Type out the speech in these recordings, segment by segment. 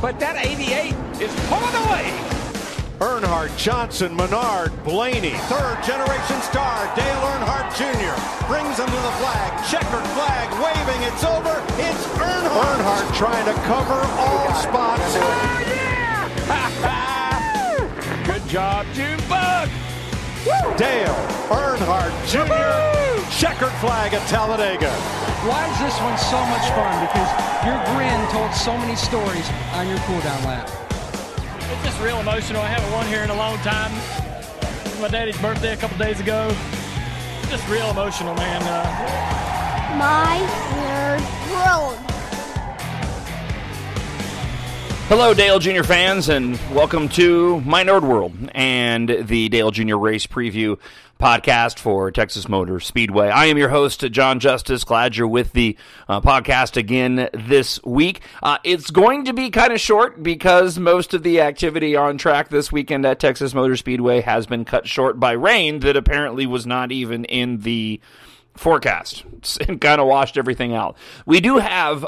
but that 88 is pulling away. Earnhardt, Johnson, Menard, Blaney, third-generation star, Dale Earnhardt Jr. brings him to the flag. Checkered flag, waving, it's over. It's Earnhardt. Earnhardt trying to cover all spots. Oh, yeah! Good job, Junebug. Dale Earnhardt Jr. Checkered flag at Talladega. Why is this one so much fun? Because your grin told so many stories on your cool-down lap. It's just real emotional. I haven't won here in a long time. It was my daddy's birthday a couple days ago. Just real emotional, man. My nerd world. Hello, Dale Jr. fans, and welcome to My Nerd World and the Dale Jr. Race Preview podcast for Texas Motor Speedway. I am your host, John Justice. Glad you're with the podcast again this week. It's going to be kind of short because most of the activity on track this weekend at Texas Motor Speedway has been cut short by rain that apparently was not even in the forecast and kind of washed everything out. We do have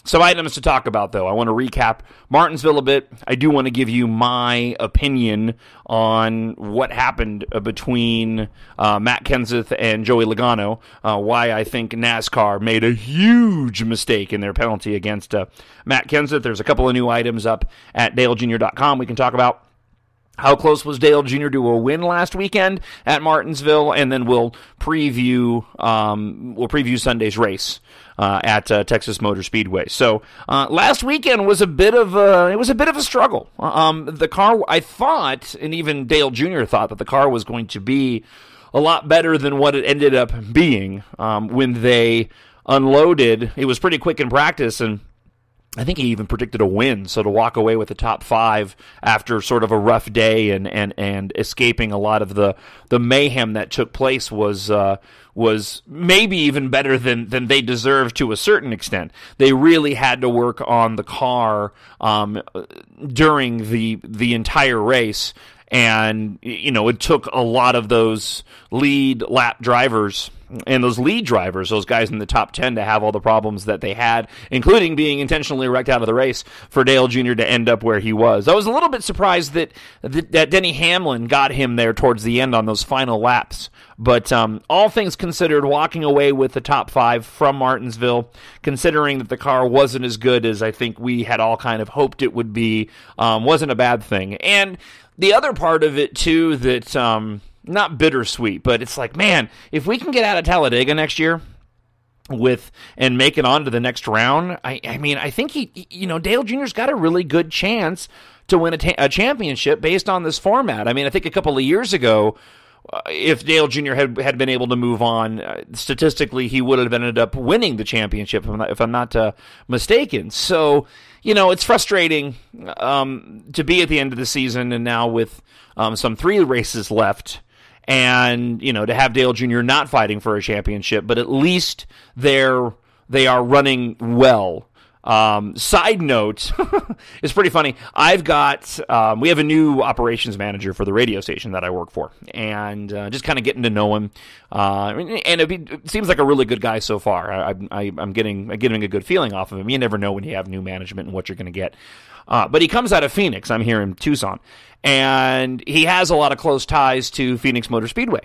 some items to talk about, though. I want to recap Martinsville a bit. I do want to give you my opinion on what happened between Matt Kenseth and Joey Logano, why I think NASCAR made a huge mistake in their penalty against Matt Kenseth. There's a couple of new items up at dalejr.com we can talk about. How close was Dale Jr. to a win last weekend at Martinsville, and then we'll preview Sunday's race at Texas Motor Speedway. So last weekend was a bit of a struggle. The car, I thought, and even Dale Jr. thought that the car was going to be a lot better than what it ended up being when they unloaded. It was pretty quick in practice, and I think he even predicted a win, so to walk away with the top five after sort of a rough day and escaping a lot of the mayhem that took place was maybe even better than they deserved to a certain extent. They really had to work on the car during the entire race, and it took a lot of those lead lap drivers and those lead drivers, those guys in the top 10, to have all the problems that they had, including being intentionally wrecked out of the race for Dale Jr. to end up where he was. I was a little bit surprised that Denny Hamlin got him there towards the end on those final laps. But all things considered, walking away with the top five from Martinsville, considering that the car wasn't as good as I think we had all kind of hoped it would be, wasn't a bad thing. And the other part of it, too, that not bittersweet, but it's like, man, if we can get out of Talladega next year and make it on to the next round, I mean, I think Dale Jr.'s got a really good chance to win a championship based on this format. I mean, I think a couple of years ago, if Dale Jr. had been able to move on, statistically, he would have ended up winning the championship, if I'm not mistaken. So, it's frustrating to be at the end of the season, and now with some 3 races left, and to have Dale Jr. not fighting for a championship, but at least they are running well. Side note, it's pretty funny. We have a new operations manager for the radio station that I work for, and just kind of getting to know him. And it seems like a really good guy so far. I'm getting a good feeling off of him. You never know when you have new management and what you're going to get. But he comes out of Phoenix. I'm here in Tucson, and he has a lot of close ties to Phoenix Motor Speedway.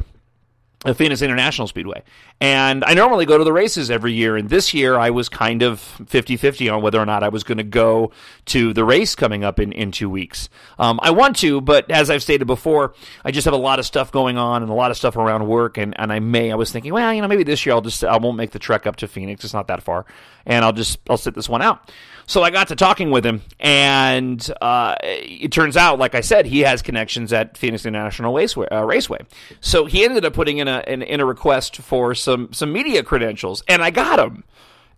Phoenix International Speedway. And I normally go to the races every year, and this year I was kind of 50-50 on whether or not I was going to go to the race coming up in 2 weeks. I want to, but as I've stated before, I just have a lot of stuff going on and a lot of stuff around work, and I was thinking, well, maybe this year I won't make the trek up to Phoenix. It's not that far, and I'll sit this one out. So I got to talking with him, and it turns out, like I said, he has connections at Phoenix International Raceway. So he ended up putting in a request for some media credentials, and I got them.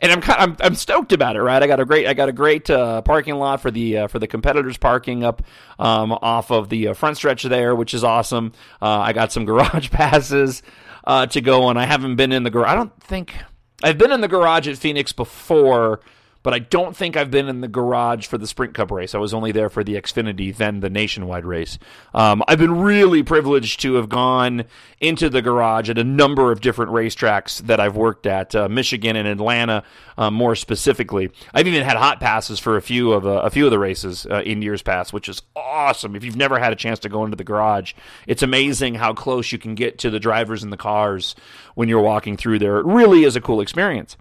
And I'm stoked about it, right? I got a great parking lot for the competitors parking up off of the front stretch there, which is awesome. I got some garage passes to go, and I haven't been in the garage. I don't think I've been in the garage at Phoenix before, but I don't think I've been in the garage for the Sprint Cup race. I was only there for the Xfinity, then the Nationwide race. I've been really privileged to have gone into the garage at a number of different racetracks that I've worked at, Michigan and Atlanta, more specifically. I've even had hot passes for a few of the races in years past, which is awesome. If you've never had a chance to go into the garage, it's amazing how close you can get to the drivers in the cars when you're walking through there. It really is a cool experience.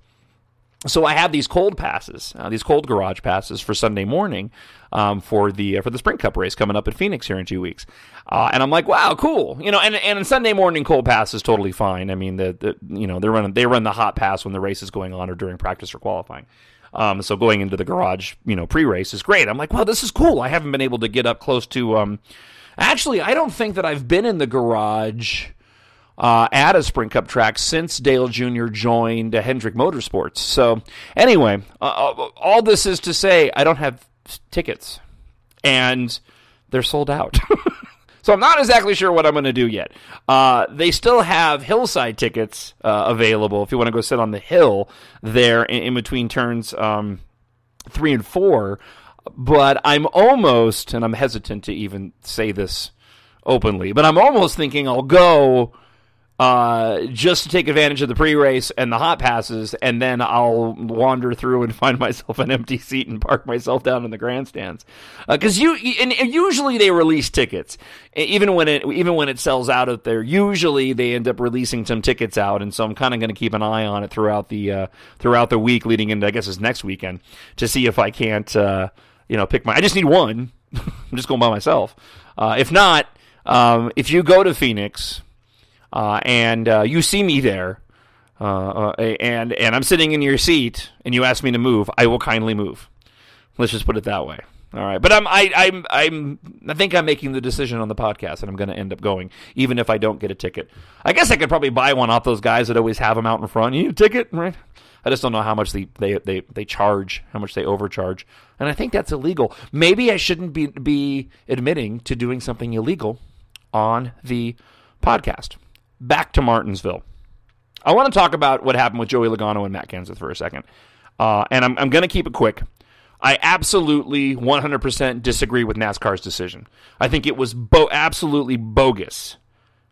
So I have these cold passes, these cold garage passes for Sunday morning for the Sprint Cup race coming up in Phoenix here in 2 weeks, and I'm like, wow, cool, And Sunday morning cold pass is totally fine. I mean, they run the hot pass when the race is going on or during practice or qualifying. So going into the garage, pre-race is great. I'm like, wow, this is cool. I haven't been able to get up close to. Actually, I don't think that I've been in the garage at a Sprint Cup track since Dale Jr. joined Hendrick Motorsports. So anyway, all this is to say I don't have tickets, and they're sold out. So I'm not exactly sure what I'm going to do yet. They still have hillside tickets available if you want to go sit on the hill there in between turns 3 and 4. But I'm almost, and I'm hesitant to even say this openly, but I'm almost thinking I'll go just to take advantage of the pre-race and the hot passes, and then I'll wander through and find myself an empty seat and park myself down in the grandstands. Because usually they release tickets, even when it sells out there. Usually they end up releasing some tickets out, and so I'm kind of going to keep an eye on it throughout the week leading into, I guess, it's next weekend, to see if I can't pick I just need one. I'm just going by myself. If not, if you go to Phoenix. And you see me there, and I'm sitting in your seat, and you ask me to move, I will kindly move. Let's just put it that way. All right, but I think I'm making the decision on the podcast, and I'm going to end up going, even if I don't get a ticket. I guess I could probably buy one off those guys that always have them out in front. You need a ticket, right? I just don't know how much they charge, how much they overcharge, and I think that's illegal. Maybe I shouldn't be admitting to doing something illegal on the podcast. Back to Martinsville. I want to talk about what happened with Joey Logano and Matt Kenseth for a second. And I'm going to keep it quick. I absolutely 100% disagree with NASCAR's decision. I think it was absolutely bogus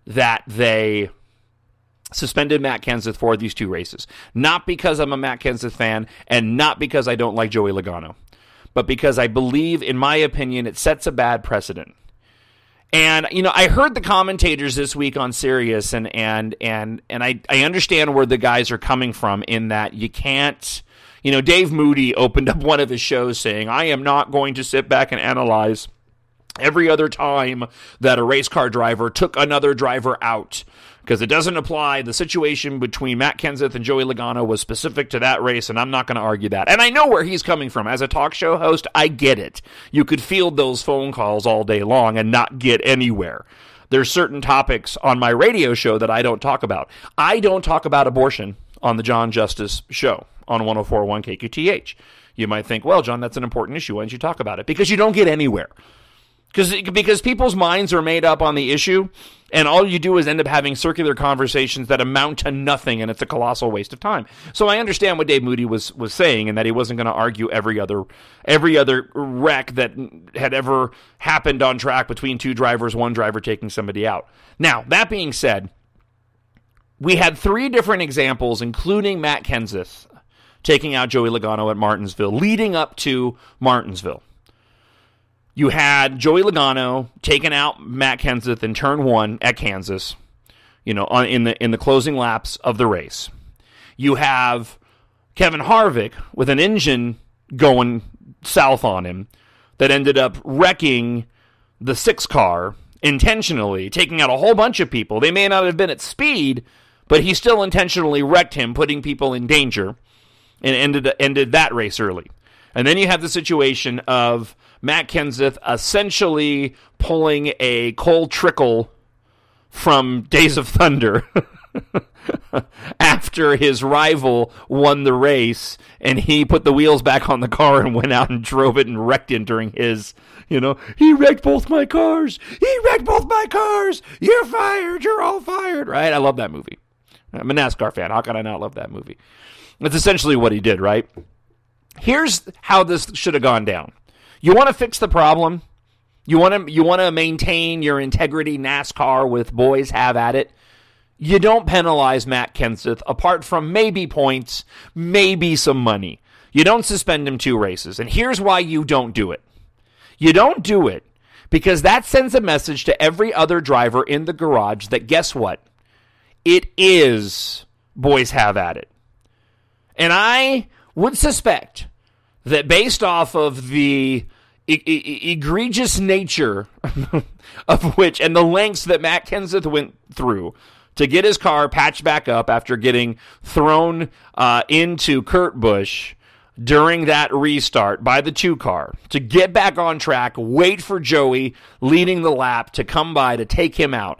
that they suspended Matt Kenseth for these 2 races. Not because I'm a Matt Kenseth fan, and not because I don't like Joey Logano, but because I believe, in my opinion, it sets a bad precedent. And, I heard the commentators this week on Sirius, and I understand where the guys are coming from in that you can't, Dave Moody opened up one of his shows saying, I am not going to sit back and analyze every other time that a race car driver took another driver out, because it doesn't apply. The situation between Matt Kenseth and Joey Logano was specific to that race, and I'm not going to argue that. And I know where he's coming from. As a talk show host, I get it. You could field those phone calls all day long and not get anywhere. There's certain topics on my radio show that I don't talk about. I don't talk about abortion on the John Justice Show on 104.1 KQTH. You might think, well, John, that's an important issue. Why don't you talk about it? Because you don't get anywhere. Because people's minds are made up on the issue, and all you do is end up having circular conversations that amount to nothing, and it's a colossal waste of time. So I understand what Dave Moody was saying, and that he wasn't going to argue every other wreck that had ever happened on track between 2 drivers, 1 driver taking somebody out. Now, that being said, we had 3 different examples, including Matt Kenseth taking out Joey Logano at Martinsville, leading up to Martinsville. You had Joey Logano taking out Matt Kenseth in turn 1 at Kansas, in the closing laps of the race. You have Kevin Harvick with an engine going south on him that ended up wrecking the 6 car intentionally, taking out a whole bunch of people. They may not have been at speed, but he still intentionally wrecked him, putting people in danger, and ended that race early. And then you have the situation of Matt Kenseth essentially pulling a Cole Trickle from Days of Thunder after his rival won the race, and he put the wheels back on the car and went out and drove it and wrecked it during his, he wrecked both my cars. He wrecked both my cars. You're fired. You're all fired. Right? I love that movie. I'm a NASCAR fan. How can I not love that movie? That's essentially what he did, right? Here's how this should have gone down. You want to fix the problem? You want to maintain your integrity, NASCAR, with boys have at it? You don't penalize Matt Kenseth, apart from maybe points, maybe some money. You don't suspend him 2 races. And here's why you don't do it. You don't do it because that sends a message to every other driver in the garage that, guess what? It is boys have at it. And I would suspect that based off of the egregious nature of which, and the lengths that Matt Kenseth went through to get his car patched back up after getting thrown into Kurt Busch during that restart by the 2 car, to get back on track, wait for Joey leading the lap to come by to take him out.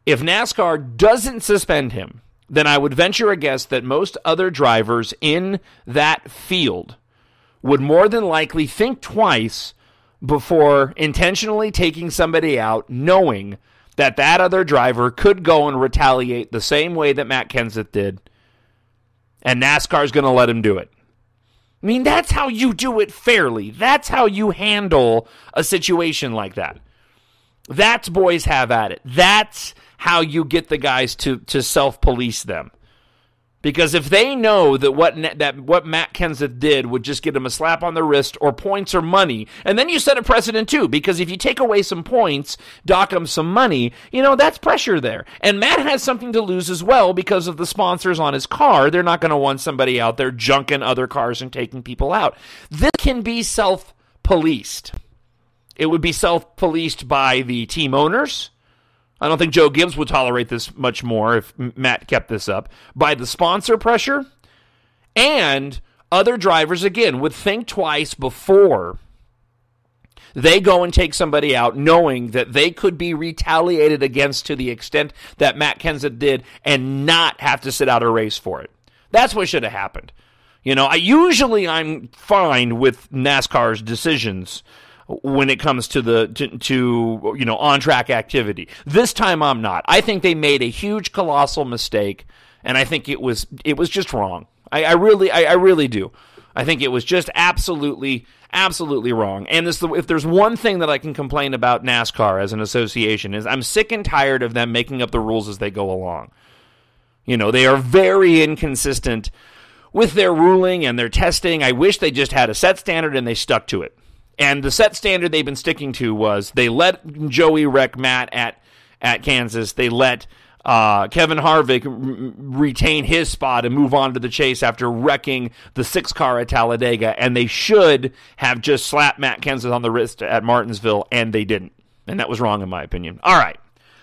If NASCAR doesn't suspend him, then I would venture a guess that most other drivers in that field would more than likely think twice before intentionally taking somebody out, knowing that that other driver could go and retaliate the same way that Matt Kenseth did, and NASCAR's going to let him do it. I mean, that's how you do it fairly. That's how you handle a situation like that. That's boys have at it. That's how you get the guys to self-police them. Because if they know that what Matt Kenseth did would just get him a slap on the wrist or points or money, and then you set a precedent too, because if you take away some points, dock him some money, that's pressure there. And Matt has something to lose as well because of the sponsors on his car. They're not going to want somebody out there junking other cars and taking people out. This can be self-policed. It would be self-policed by the team owners. I don't think Joe Gibbs would tolerate this much more if Matt kept this up. By the sponsor pressure, and other drivers, again, would think twice before they go and take somebody out, knowing that they could be retaliated against to the extent that Matt Kenseth did and not have to sit out a race for it. That's what should have happened. I'm fine with NASCAR's decisions when it comes to the on-track activity. This time I'm not. I think they made a huge, colossal mistake, and I think it was just wrong. I really do. I think it was just absolutely wrong. And if there's one thing that I can complain about NASCAR as an association is I'm sick and tired of them making up the rules as they go along. They are very inconsistent with their ruling and their testing. I wish they just had a set standard and they stuck to it. And the set standard they've been sticking to was they let Joey wreck Matt at Kansas. They let Kevin Harvick retain his spot and move on to the chase after wrecking the 6 car at Talladega. And they should have just slapped Matt Kenseth on the wrist at Martinsville, and they didn't. And that was wrong in my opinion. All right.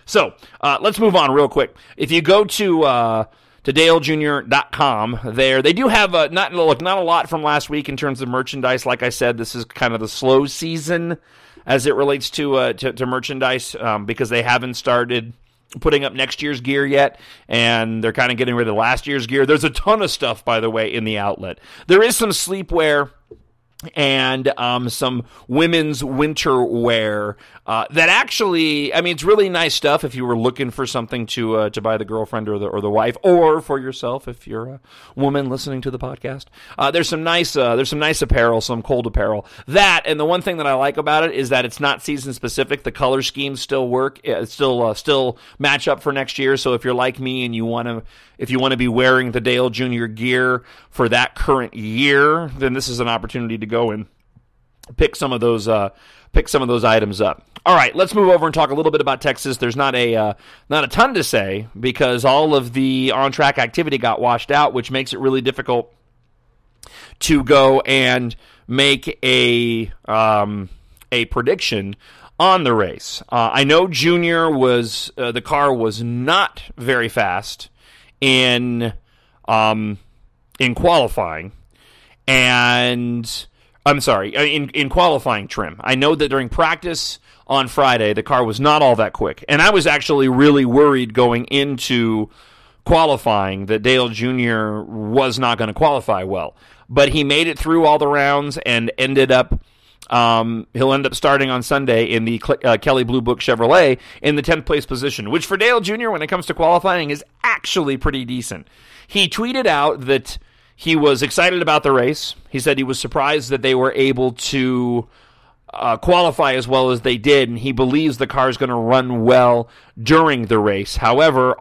So let's move on real quick. If you go to DaleJr.com. There, they do have not a lot from last week in terms of merchandise. Like I said, this is kind of the slow season as it relates to merchandise because they haven't started putting up next year's gear yet, and they're kind of getting rid of last year's gear. There's a ton of stuff, by the way, in the outlet. There is some sleepwear and some women's winter wear that actually, it's really nice stuff if you were looking for something to buy the girlfriend or the wife, or for yourself if you're a woman listening to the podcast. There's some nice apparel, some cold apparel. That, and the one thing that I like about it is that it's not season specific. The color schemes still work. It's still match up for next year. So if you're like me and you want to be wearing the Dale Jr. gear for that current year, then this is an opportunity to go and pick some of those items up. All right, let's move over and talk a little bit about Texas. There's not a ton to say because all of the on-track activity got washed out, which makes it really difficult to go and make a prediction on the race. I know Junior the car was not very fast in qualifying, and I'm sorry, in qualifying trim. I know that during practice on Friday, the car was not all that quick, and I was actually really worried going into qualifying that Dale Jr. was not going to qualify well, but he made it through all the rounds and ended up. He'll end up starting on Sunday in the Kelly Blue Book Chevrolet in the 10th place position, which for Dale Jr. when it comes to qualifying is actually pretty decent. He tweeted out that He was excited about the race. He said he was surprised that they were able to qualify as well as they did, and he believes the car is going to run well during the race. However,